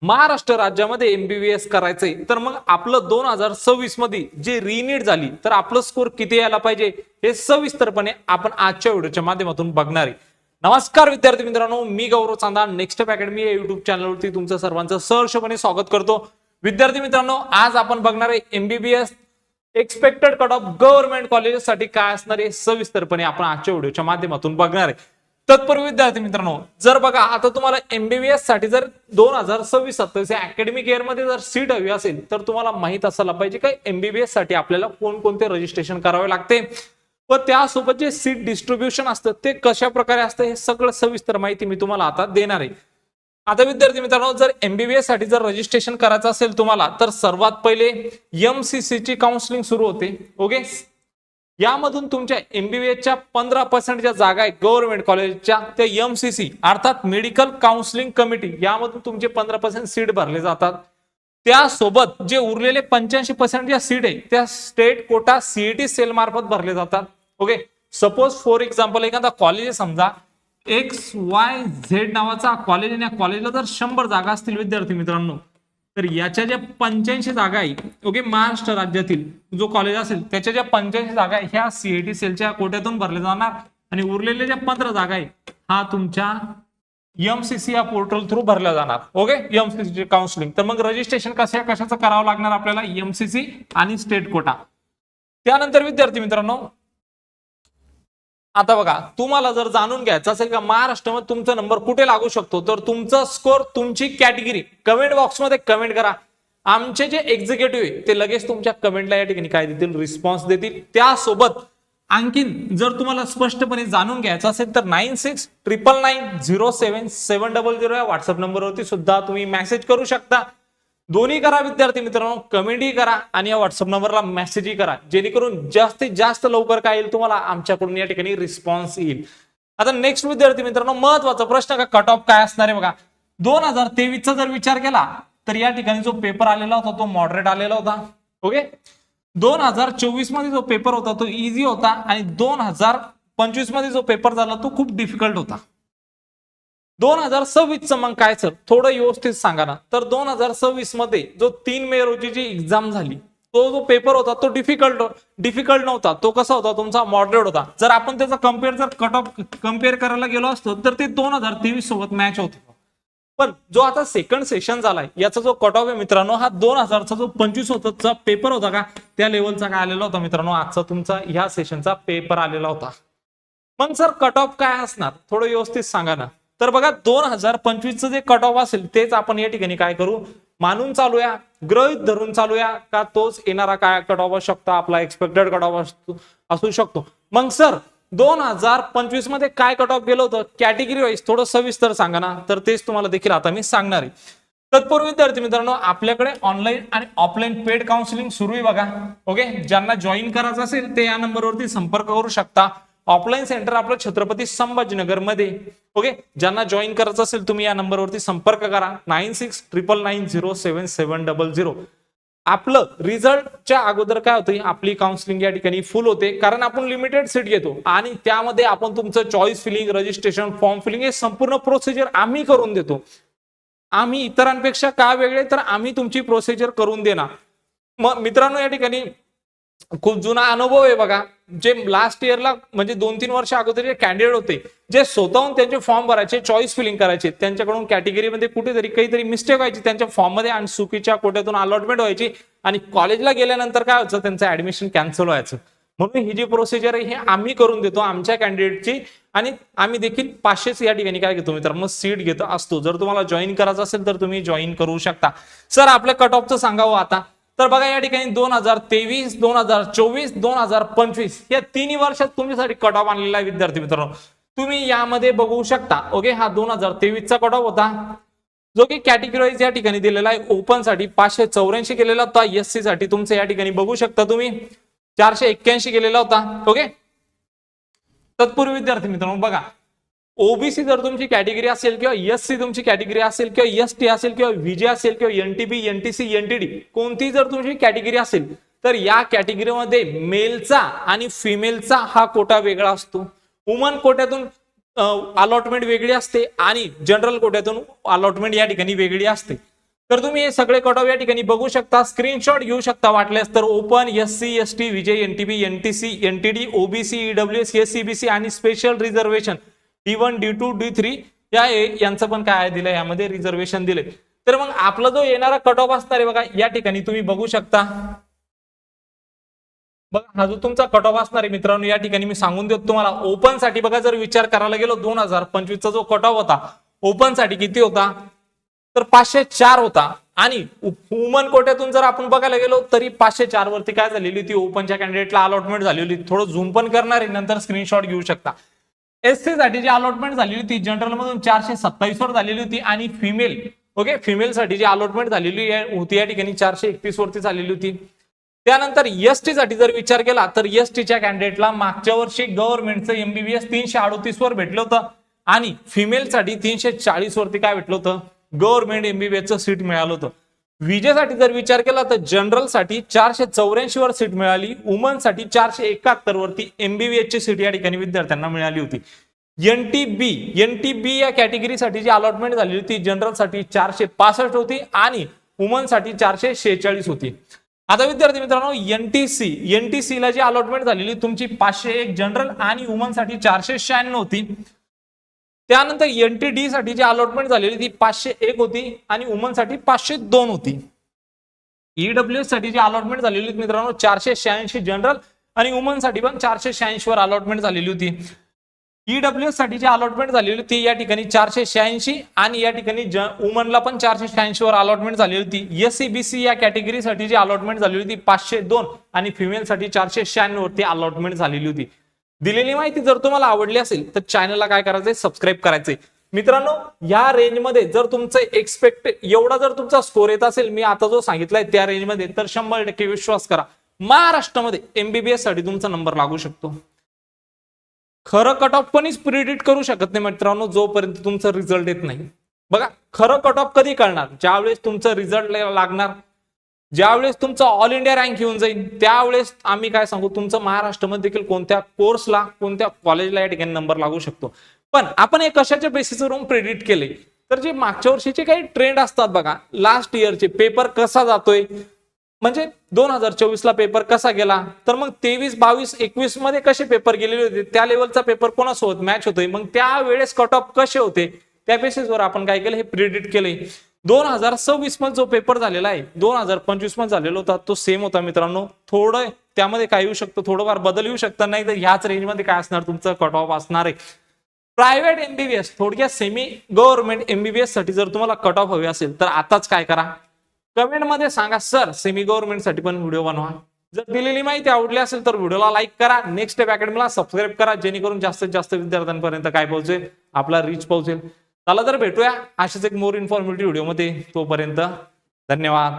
महाराष्ट्र राज्यामध्ये एमबीबीएस करायचंय तर मग आपलं 2026 मध्ये जे रिनीट झाली तर आपलं स्कोर किती यायला पाहिजे हे सविस्तरपणे आपण आजच्या व्हिडिओच्या माध्यमातून बघणार आहे. नमस्कार विद्यार्थी मित्रांनो, मी गौरव चांदा नेक्स्ट स्टेप अकॅडमी या युट्यूब चॅनलवरती तुमचं सर्वांचं सहर्षपणे स्वागत करतो. विद्यार्थी मित्रांनो, आज आपण बघणार आहे MBBS expected cut off government कॉलेजेससाठी काय असणार आहे सविस्तरपणे आपण आजच्या व्हिडिओच्या माध्यमातून बघणार आहे. तत्पूर्वी विद्यार्थी मित्रांनो, जर बघा आता तुम्हाला एमबीबीएस साठी जर 2026-27 या अकॅडमिक इयर मध्ये जर सीट हवी असेल तर तुम्हाला माहित असायला पाहिजे की एमबीबीएस साठी आपल्याला कोणकोणते रजिस्ट्रेशन करावे लागते व त्यासोबत जे सीट डिस्ट्रीब्युशन असतं ते कशा प्रकारे असतं हे सगळं सविस्तर माहिती मी तुम्हाला आता देणार आहे. आता विद्यार्थी मित्रांनो, जर एमबीबीएस साठी जर रजिस्ट्रेशन करायचं असेल तुम्हाला तर सर्वात पहिले एमसीसी ची काउन्सिलिंग सुरू होते. ओके, यामधून तुमच्या एमबीबीएसच्या 15% ज्या जागा आहेत गव्हर्नमेंट कॉलेजच्या त्या एमसीसी अर्थात मेडिकल काउन्सिलिंग कमिटी यामधून तुमचे 15% सीट भरले जातात. त्यासोबत जे उरलेले 85% ज्या सीट आहे त्या स्टेट कोटा सीईटी सेल मार्फत भरले जातात. ओके, सपोज फॉर एक्झाम्पल एखादा कॉलेज समजा XYZ नावाचा कॉलेज आणि या कॉलेजला जर 100 जागा असतील विद्यार्थी मित्रांनो, तर याच्या ज्या 85 जागा आहे ओके महाराष्ट्र राज्यातील जो कॉलेज असेल त्याच्या ज्या 85 जागा आहे ह्या सीईटी सेलच्या कोट्यातून भरले जाणार आणि उरलेल्या ज्या 15 जागा आहे हा तुमच्या एमसीसी या पोर्टल थ्रू भरल्या जाणार. Okay, MCC counselling. तर मग रजिस्ट्रेशन कशाचं करावं लागणार आपल्याला, एमसीसी आणि स्टेट कोटा. त्यानंतर विद्यार्थी मित्रांनो, आता बघा तुम्हाला जर जाणून घ्यायचं असेल का महाराष्ट्रामध्ये तुमचा नंबर कुठे लागू शकतो तर तुमचा स्कोर तुमची कॅटेगरी कमेंट बॉक्समध्ये कमेंट करा. आमचे जे एक्झिक्युटिव्ह आहे ते लगेच तुमच्या कमेंटला या ठिकाणी काय देतील, रिस्पॉन्स देतील. त्यासोबत आणखीन जर तुम्हाला स्पष्टपणे जाणून घ्यायचं असेल तर 9699907700 या व्हॉट्सअप नंबरवरती सुद्धा तुम्ही मेसेज करू शकता. दोन्ही करा विद्यार्थी मित्रांनो, कमेंटही करा आणि या व्हॉट्सअप नंबरला मेसेजही करा, जेणेकरून जास्तीत जास्त लवकर काय येईल तुम्हाला आमच्याकडून या ठिकाणी रिस्पॉन्स येईल. आता नेक्स्ट विद्यार्थी मित्रांनो, महत्वाचा प्रश्न का कट ऑफ काय असणार आहे बघा. 2023 चा जर विचार केला तर या ठिकाणी जो पेपर आलेला होता तो मॉडरेट आलेला होता. ओके, 2024 मध्ये जो पेपर होता तो इझी होता आणि 2025 मध्ये जो पेपर झाला तो खूप डिफिकल्ट होता. 2026 मग काय सर थोडं व्यवस्थित सांगा ना. तर 2026 मध्ये जो 3 मे रोजी जी एक्झाम झाली तो जो पेपर होता तो डिफिकल्ट नव्हता. तो कसा होता, तुमचा मॉडरेट होता. जर आपण त्याचा कट ऑफ कम्पेअर करायला गेलो असतो तर ते 2023 सोबत मॅच होत. पण जो आता सेकंड सेशन झालाय याचा जो कट ऑफ आहे मित्रांनो हा 2000चा जो 25 होता पेपर होता का त्या लेवलचा काय आलेला होता मित्रांनो, आजचा तुमचा ह्या सेशनचा पेपर आलेला होता. मग सर कट ऑफ काय असणार थोडं व्यवस्थित सांगा ना. तर बघा 2025 जे कट ऑफ असेल तेच आपण या ठिकाणी काय करू, मानून चालूया, गृहीत धरून चालूया का तोच येणारा काय कट ऑफ असू शकतो, आपला एक्सपेक्टेड कट ऑफ असू शकतो. मग सर 2025 मध्ये काय कट ऑफ गेलं होतं कॅटेगरी वाईज थोडं सविस्तर सांगा ना. तर तेच तुम्हाला देखील आता मी सांगणार आहे. तत्पूर्वी विद्यार्थी मित्रांनो, आपल्याकडे ऑनलाईन आणि ऑफलाईन पेड काउन्सिलिंग सुरू आहे बघा. ओके, ज्यांना जॉईन करायचं असेल ते या नंबरवरती संपर्क करू शकता. ऑफलाईन सेंटर आपलं छत्रपती संभाजीनगर मध्ये. ओके, ज्यांना जॉईन करायचं असेल तुम्ही या नंबरवरती संपर्क करा 9699907700. आपलं रिझल्टच्या अगोदर काय होतं, आपली काउन्सिलिंग या ठिकाणी फुल होते कारण आपण लिमिटेड सीट घेतो आणि त्यामध्ये आपण तुमचं choice filling, registration, form filling हे संपूर्ण प्रोसिजर आम्ही करून देतो. आम्ही इतरांपेक्षा का वेगळे तर आम्ही तुमची प्रोसिजर करून देणार. मग मित्रांनो, या ठिकाणी खूप जुना अनुभव आहे बघा. जे लास्ट इयरला म्हणजे 2-3 वर्ष अगोदर जे कॅन्डिडेट होते जे स्वतःहून त्यांचे फॉर्म भरायचे, चॉईस फिलिंग करायचे, त्यांच्याकडून कॅटेगरीमध्ये कुठेतरी काहीतरी मिस्टेक व्हायची त्यांच्या फॉर्म मध्ये आणि चुकीच्या कोट्यातून अलॉटमेंट व्हायची आणि कॉलेजला गेल्यानंतर काय व्हायचं, त्यांचं ऍडमिशन कॅन्सल व्हायचं. म्हणून ही जी प्रोसिजर आहे हे आम्ही करून देतो आमच्या कॅन्डिडेटची आणि आम्ही देखील 500 या ठिकाणी काय घेतो मित्रांनो सीट घेत असतो. जर तुम्हाला जॉईन करायचं असेल तर तुम्ही जॉईन करू शकता. सर आपल्या कट ऑफचं सांगावं आता. तर बघा या ठिकाणी 2023, 2024, 2025 या तिन्ही वर्षात तुमच्यासाठी कट ऑफ आणलेला आहे विद्यार्थी मित्रांनो. तुम्ही यामध्ये बघू शकता. ओके, हा 2023 चा कट ऑफ होता जो की कॅटेगरी या ठिकाणी दिलेला आहे. ओपन साठी 584 केलेला होता, एससी साठी तुमचं या ठिकाणी बघू शकता तुम्ही 481 केलेला होता. ओके, तत्पूर्वी विद्यार्थी मित्रांनो बघा, ओबीसी जर तुमची कॅटेगरी असेल किंवा एससी तुमची कॅटेगरी असेल किंवा एसटी असेल किंवा व्हीजे असेल किंवा एनटीबी, एनटीसी, एनटीडी कोणती जर तुमची कॅटेगरी असेल तर या कॅटेगरीमध्ये मेलचा आणि फिमेलचा हा कोटा वेगळा असतो. वुमन कोट्यातून अलॉटमेंट वेगळी असते आणि जनरल कोट्यातून अलॉटमेंट या ठिकाणी वेगळी असते. तर तुम्ही हे सगळे कट ऑफ या ठिकाणी बघू शकता, स्क्रीनशॉट घेऊ शकता वाटल्यास तर. ओपन, SC, ST, विजय, NTB, NTC, NTD, OBC, EWS, SCBC आणि special reservation D1, D2, D3 यांचं पण काय दिलंय यामध्ये रिझर्वेशन दिले. तर मग आपला जो येणारा कट ऑफ असणार आहे बघा या ठिकाणी तुम्ही बघू शकता. बघा हा जो तुमचा कट ऑफ असणार आहे मित्रांनो या ठिकाणी मी सांगून देतो तुम्हाला. ओपन साठी बघा जर विचार करायला गेलो 2025 चा जो कट ऑफ होता ओपन साठी किती होता तर 504 होता. आणि वुमन कोट्यातून जर आपण बघायला गेलो तरी 504 वरती काय झालेली होती ओपनच्या कॅन्डिडेटला अलॉटमेंट झालेली होती. थोडं झूम पण करणार आहे नंतर स्क्रीनशॉट घेऊ शकता. SC साठी जी अलॉटमेंट झालेली होती जनरल मधून 427 वर झालेली होती आणि फिमेल ओके फिमेल साठी जी अलॉटमेंट झालेली होती या ठिकाणी 431 वरती झालेली होती. त्यानंतर ST साठी जर विचार केला तर STच्या कॅन्डिडेटला मागच्या वर्षी गव्हर्नमेंटचं MBBS 338 वर भेटलं होतं आणि फिमेल साठी 340 वरती काय भेटलं होतं गव्हर्नमेंट MBBSचं सीट मिळालं होतं. विजेसाठी जर विचार केला तर जनरल साठी 484 वर सीट मिळाली, वुमन साठी 471 वरती MBBS ची सीट या ठिकाणी विद्यार्थ्यांना मिळाली होती. NTB या कॅटेगरीसाठी जी अलॉटमेंट झालेली होती जनरल साठी 465 होती आणि वुमन साठी 446 होती. आता विद्यार्थी मित्रांनो NTC ला जी अलॉटमेंट झालेली तुमची 501 जनरल आणि वुमन साठी 496 होती. त्यानंतर NTD साठी जी अलॉटमेंट झालेली ती 501 होती आणि वुमन साठी 502 होती. EWS साठी जी अलॉटमेंट झालेली होती मित्रांनो 486 जनरल आणि वुमन साठी पण 486 वर अलॉटमेंट झालेली होती. EWS साठी जी अलॉटमेंट झालेली होती या ठिकाणी 486 आणि या ठिकाणी वुमनला पण 486 वर अलॉटमेंट झालेली होती. SCBC या कॅटेगरीसाठी जी अलॉटमेंट झालेली होती 502 आणि फिमेल साठी 496 वरती अलॉटमेंट झालेली होती. दिलेली माहिती जर तुम्हाला आवडली असेल तर चॅनलला काय करायचंय सबस्क्राईब करायचंय. मित्रांनो या रेंजमध्ये जर तुमचं एक्सपेक्ट एवढा जर तुमचा स्कोर येत असेल मी आता जो सांगितलाय त्या रेंजमध्ये तर 100% विश्वास करा महाराष्ट्रामध्ये MBBS साठी तुमचा नंबर लागू शकतो. खरं कट ऑफ कोणीच प्रिडिक्ट करू शकत नाही मित्रांनो जोपर्यंत तुमचा रिझल्ट येत नाही. बघा खरं कट ऑफ कधी कळणार ज्यावेळेस तुमचं रिझल्ट लागणार, ज्यावेळेस तुमचं ऑल इंडिया रँक येऊन जाईल त्यावेळेस आम्ही काय सांगू तुमचं महाराष्ट्रामध्ये देखील कोणत्या कोर्सला कोणत्या कॉलेजला या ठिकाणी नंबर लागू शकतो. पण आपण हे कशाच्या बेसिसवरून प्रेडिक्ट केले तर जे मागच्या वर्षीचे काही ट्रेंड असतात बघा लास्ट इयरचे पेपर कसा जातोय म्हणजे 2024 ला पेपर कसा गेला तर मग 23, 22, 21 मध्ये कसे पेपर गेलेले होते त्या लेवलचा पेपर कोणासोबत मॅच होतोय मग त्यावेळेस कट ऑफ कसे होते त्या बेसिसवर आपण काय केलं हे प्रिडिक्ट केलंय. 2026 मध्ये जो पेपर झालेला आहे 2025 मध्ये झालेला होता तो सेम होता मित्रांनो. थोडं त्यामध्ये काय येऊ शकतं थोडंफार बदल येऊ शकतं नाही तर ह्याच रेंजमध्ये काय असणार तुमचं कट ऑफ असणार आहे. प्रायव्हेट MBBS थोडक्यात सेमी गव्हर्नमेंट MBBS साठी जर तुम्हाला कट ऑफ हवे असेल तर आताच काय करा कमेंट मध्ये सांगा सर सेमी गव्हर्नमेंट साठी पण व्हिडिओ बनवा. जर दिलेली माहिती आवडली असेल तर व्हिडिओला लाईक करा, नेक्स्ट स्टेप अकॅडमीला सबस्क्राईब करा जेणेकरून जास्तीत जास्त विद्यार्थ्यांपर्यंत काय पोहोचेल आपला रीच पोहोचेल. चला तर भेटूया अशाच एक मोर इन्फॉर्मेटिव्ह व्हिडिओ मध्ये. तोपर्यंत धन्यवाद.